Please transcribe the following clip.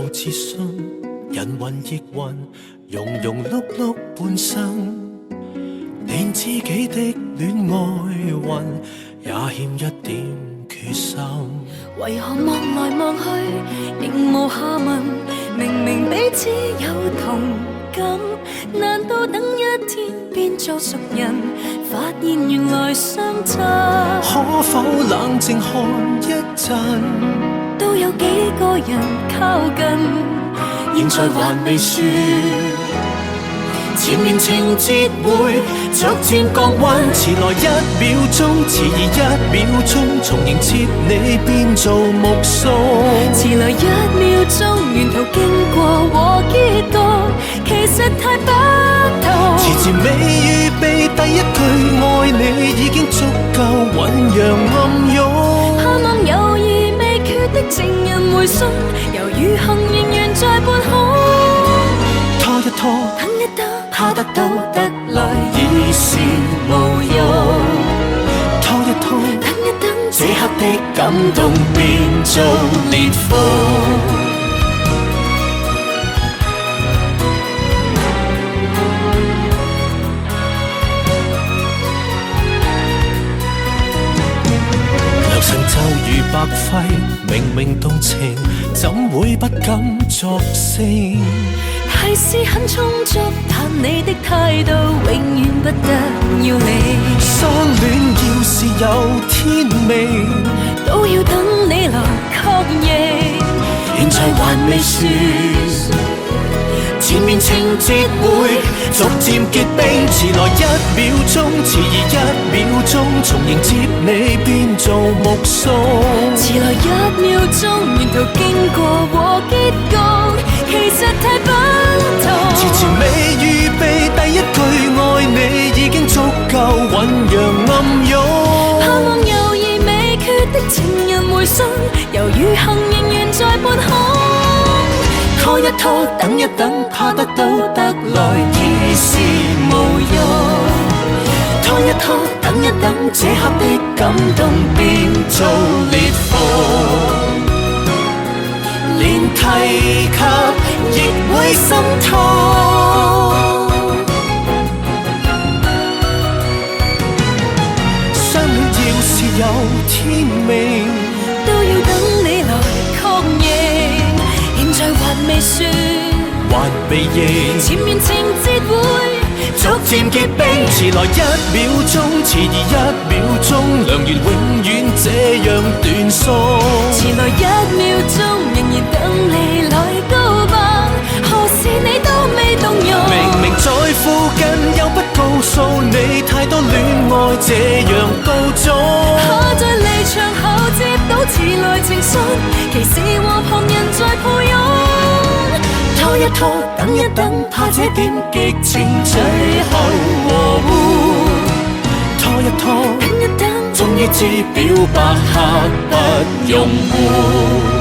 無自信，人云亦云，庸庸碌碌半生，連知己的戀愛運也欠一點決心。為何望來望去仍無下文？明明彼此有同感，難道等一天變做熟人，發現原來相差？可否冷靜看一陣？都有幾個人靠近，現在還未說，前面情節會逐漸降溫，遲來一秒鐘，遲疑一秒鐘，重迎接你變做目送。遲來一秒鐘，沿途經過和結局，其實太不同。遲遲未預備第一句愛你，已經足夠醞釀暗湧。盼望猶豫未決的情人回信，猶如幸仍然在半空。拖一拖，等一等，怕得到得來已是無用。拖一拖，等一等，這刻的感動變做烈風。良辰就如白費，明明動情，怎會不敢作聲？提示很充足，但你的態度永遠不得要領。相戀要是有天命，都要等你來確認。現在還未說，前面情節會逐漸結冰，遲來一秒鐘，遲疑一秒鐘，重迎接你變做目送。遲來一秒鐘，沿途經過和結局，其實太不同。遲遲未預備第一句愛你，已經足夠醞釀暗湧。盼望猶豫未決的情人回信，猶如幸仍然在半空。拖一拖，等一等，怕得到得來已是無用。拖一拖，等一等，這刻的感動變做烈風，連提及亦會心痛。相戀要是有天命，都要等你來確認。現在還未說，還未認，前面情節會逐漸結冰，遲來一秒鐘，遲疑一秒鐘，良緣永遠這樣斷送。遲來一秒鐘，仍然等你來告白，何時你都未動容。明明在附近，又不告訴你，太多戀愛這樣告終。可在離場後接到遲來情信，其時和旁人在抱擁。拖一拖，等一等，怕這點激情最後和糊。拖一拖，等一等，終於知表白刻不容緩。